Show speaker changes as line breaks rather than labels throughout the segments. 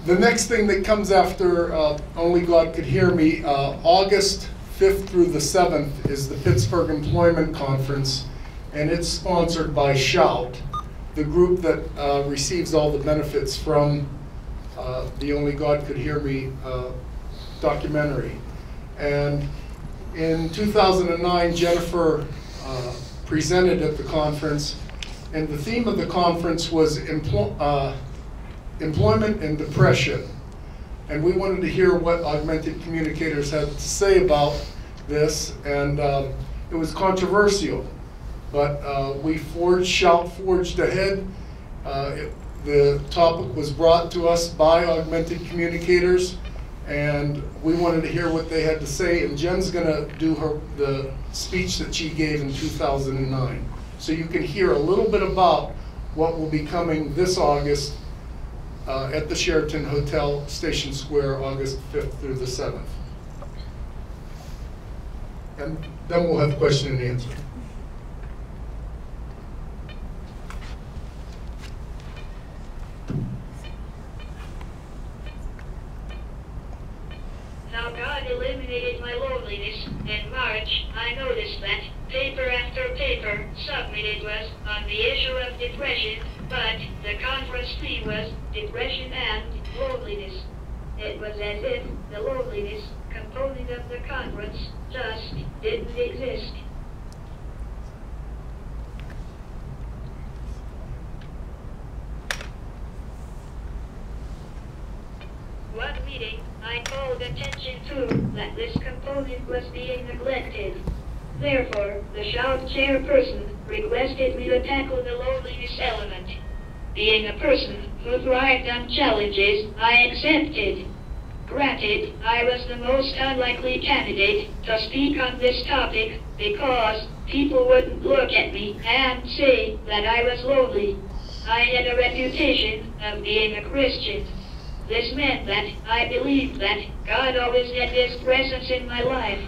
The next thing that comes after Only God Could Hear Me, August 5th through the 7th is the Pittsburgh Employment Conference, and it's sponsored by Shout, the group that receives all the benefits from the Only God Could Hear Me documentary. And in 2009, Jennifer presented at the conference, and the theme of the conference was employment and depression. And we wanted to hear what augmented communicators had to say about this, and it was controversial. But Shout forged ahead. The topic was brought to us by augmented communicators, and we wanted to hear what they had to say, and Jen's gonna do the speech that she gave in 2009. So you can hear a little bit about what will be coming this August at the Sheraton Hotel, Station Square, August 5th through the 7th. And then we'll have question and answer.
Now God eliminated my loneliness. In March, I noticed that paper after paper submitted was on the issue of depression, but the conference theme was depression and loneliness. It was as if the loneliness component of the conference just didn't exist. One meeting, I called attention to that this component was being neglected. Therefore, the Shout chairperson requested me to tackle the loneliness element. Being a person who thrived on challenges, I accepted. Granted, I was the most unlikely candidate to speak on this topic because people wouldn't look at me and say that I was lonely. I had a reputation of being a Christian. This meant that I believed that God always had His presence in my life.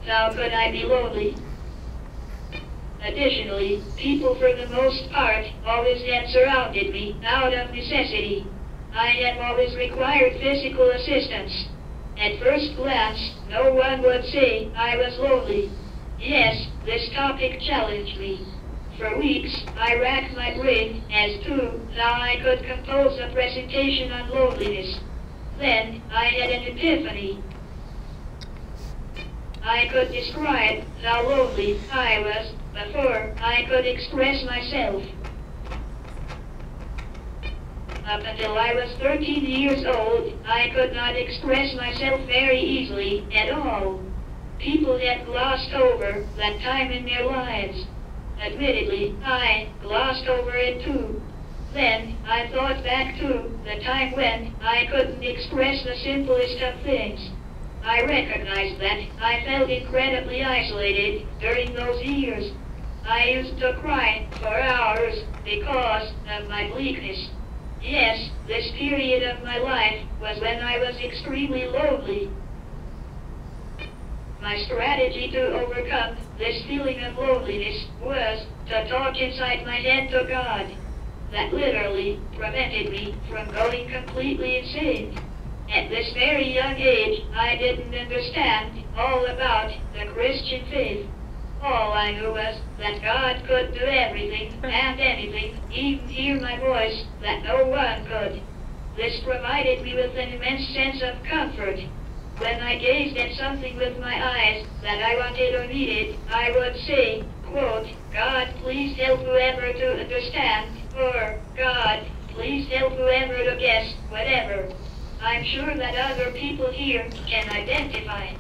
How could I be lonely? Additionally, people for the most part always had surrounded me out of necessity. I had always required physical assistance. At first glance, no one would say I was lonely. Yes, this topic challenged me. For weeks, I racked my brain as to how I could compose a presentation on loneliness. Then, I had an epiphany. I could describe how lonely I was before I could express myself. Up until I was 13 years old, I could not express myself very easily at all. People had glossed over that time in their lives. Admittedly, I glossed over it too. Then, I thought back to the time when I couldn't express the simplest of things. I recognized that I felt incredibly isolated during those years. I used to cry for hours because of my bleakness. Yes, this period of my life was when I was extremely lonely. My strategy to overcome this feeling of loneliness was to talk inside my head to God. That literally prevented me from going completely insane. At this very young age, I didn't understand all about the Christian faith. All I knew was that God could do everything and anything, even hear my voice, that no one could. This provided me with an immense sense of comfort. When I gazed at something with my eyes that I wanted or needed, I would say, quote, God, please help whoever to understand, or God, please help whoever to guess, whatever. I'm sure that other people here can identify.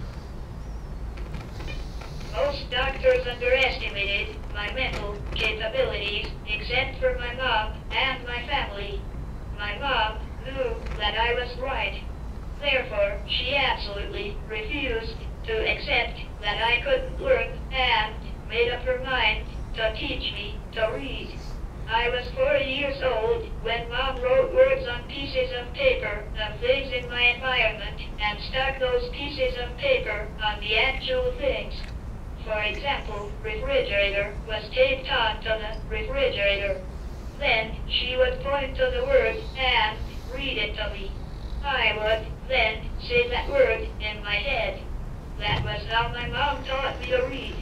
Most doctors underestimated my mental capabilities, except for my mom and my family. My mom knew that I was bright. Therefore, she absolutely refused to accept that I couldn't learn and made up her mind to teach me to read. I was 4 years old when Mom wrote words on pieces of paper of things in my environment and stuck those pieces of paper on the actual things. For example, refrigerator was taped on to the refrigerator. Then she would point to the word and read it to me. I would then say that word in my head. That was how my mom taught me to read.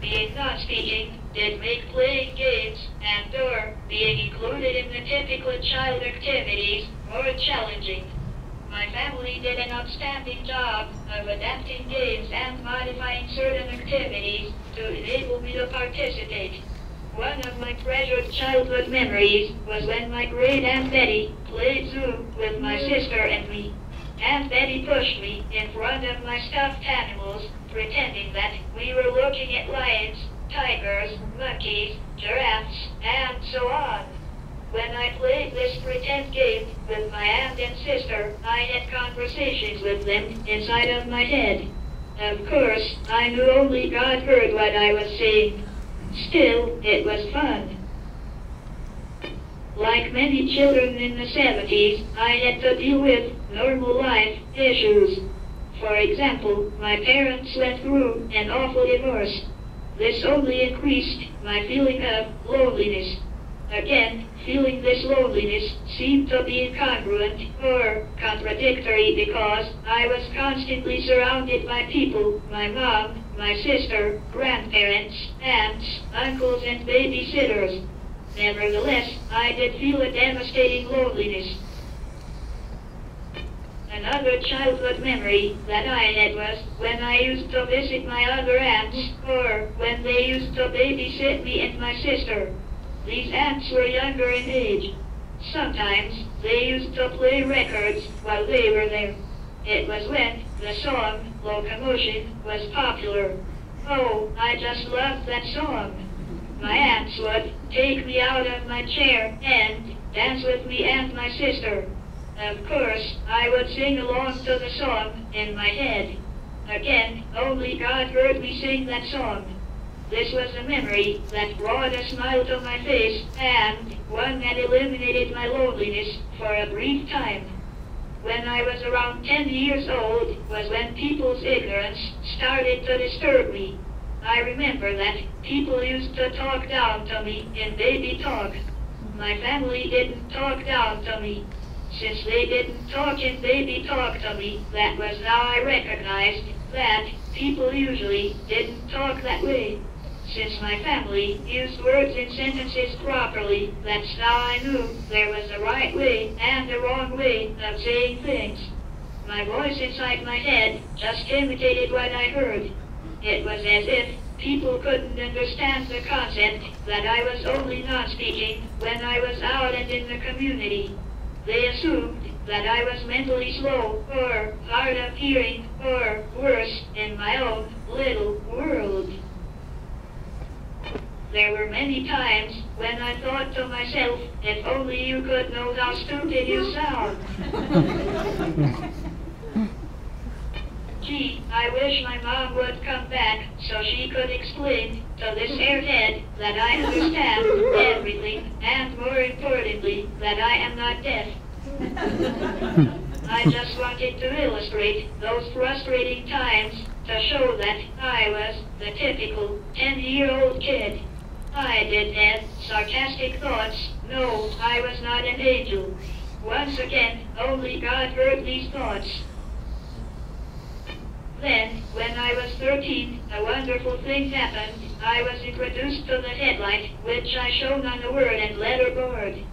Being non-speaking did make playing games and/or being included in the typical child activities more challenging. My family did an outstanding job of adapting games and modifying certain activities to enable me to participate. One of my treasured childhood memories was when my great Aunt Betty played zoo with my sister and me. Aunt Betty pushed me in front of my stuffed animals, pretending that we were looking at lions, tigers, monkeys, giraffes, and so on. When I played this pretend game with my aunt and sister, I had conversations with them inside of my head. Of course, I knew only God heard what I was saying. Still, it was fun. Like many children in the 70s, I had to deal with normal life issues. For example, my parents went through an awful divorce. This only increased my feeling of loneliness. Again, feeling this loneliness seemed to be incongruent or contradictory because I was constantly surrounded by people, my mom, my sister, grandparents, aunts, uncles, and babysitters. Nevertheless, I did feel a devastating loneliness. Another childhood memory that I had was when I used to visit my other aunts, or when they used to babysit me and my sister. These aunts were younger in age. Sometimes they used to play records while they were there. It was when the song Locomotion was popular. Oh, I just loved that song. My aunts would take me out of my chair and dance with me and my sister. Of course, I would sing along to the song in my head. Again, only God heard me sing that song. This was a memory that brought a smile to my face and one that eliminated my loneliness for a brief time. When I was around 10 years old was when people's ignorance started to disturb me. I remember that people used to talk down to me in baby talk. My family didn't talk down to me. Since they didn't talk in baby talk to me, that was how I recognized that people usually didn't talk that way. Since my family used words in sentences properly, that's how I knew there was a right way and a wrong way of saying things. My voice inside my head just imitated what I heard. It was as if people couldn't understand the concept that I was only non-speaking when I was out and in the community. They assumed that I was mentally slow or hard of hearing or worse in my own little world. There were many times when I thought to myself, if only you could know how stupid you sound. Gee, I wish my mom would come back so she could explain to this airhead that I understand everything and more importantly, that I am not deaf. I just wanted to illustrate those frustrating times to show that I was the typical 10-year-old kid. I did have sarcastic thoughts. No, I was not an angel. Once again, only God heard these thoughts. Then, when I was 13, a wonderful thing happened. I was introduced to the headlight, which I shone on the word and letter board.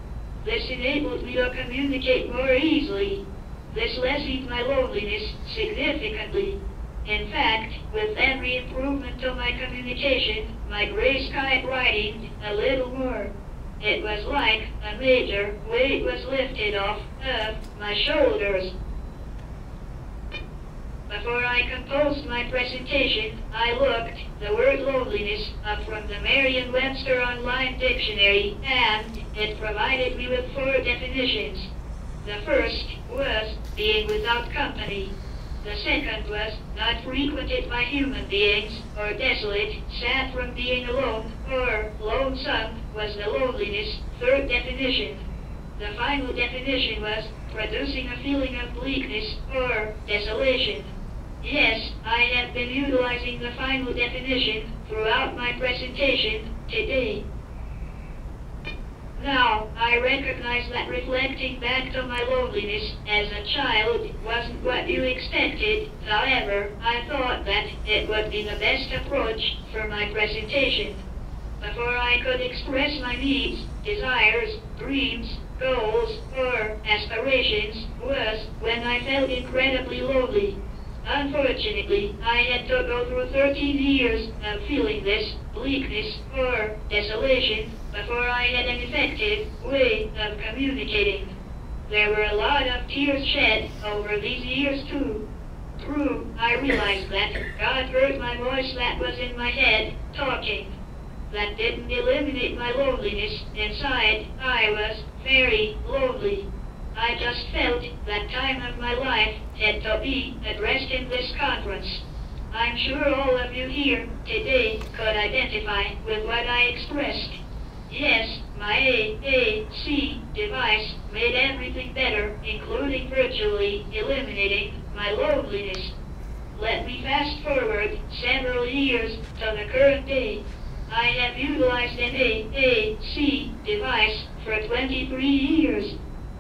This enabled me to communicate more easily. This lessened my loneliness significantly. In fact, with every improvement to my communication, my gray sky brightened a little more. It was like a major weight was lifted off of my shoulders. Before I composed my presentation, I looked the word loneliness up from the Merriam-Webster Online Dictionary, and it provided me with 4 definitions. The first was being without company. The second was not frequented by human beings, or desolate, sad from being alone, or lonesome was the loneliness. Third definition. The final definition was producing a feeling of bleakness or desolation. Yes, I have been utilizing the final definition throughout my presentation today. Now, Now, I recognize that reflecting back to my loneliness as a child wasn't what you expected. However, I thought that it would be the best approach for my presentation. Before I could express my needs, desires, dreams, goals, or aspirations was when I felt incredibly lonely. Unfortunately, I had to go through 13 years of feeling this bleakness or desolation before I had an effective way of communicating. There were a lot of tears shed over these years too. Through, I realized that God heard my voice that was in my head, talking. That didn't eliminate my loneliness inside. I was very lonely. I just felt that time of my life had to be addressed in this conference. I'm sure all of you here today could identify with what I expressed. Yes, my AAC device made everything better, including virtually eliminating my loneliness. Let me fast forward several years to the current day. I have utilized an AAC device for 23 years.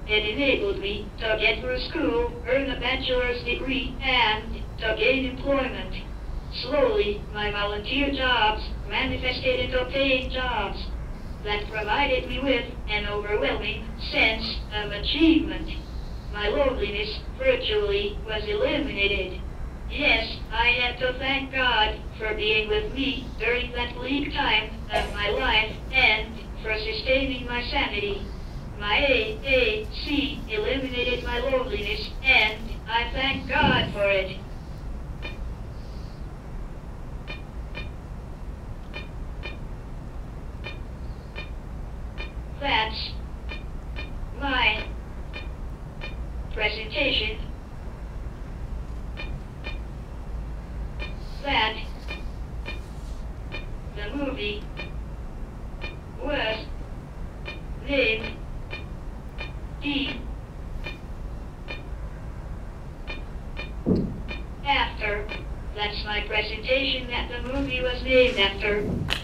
It enabled me to get through school, earn a bachelor's degree, and to gain employment. Slowly, my volunteer jobs manifested into paying jobs that provided me with an overwhelming sense of achievement. My loneliness virtually was eliminated. Yes, I had to thank God for being with me during that bleak time of my life and for sustaining my sanity. My AAC eliminated my loneliness, and I thank God for it. That's my presentation. That the movie was named after. That's my presentation that the movie was named after.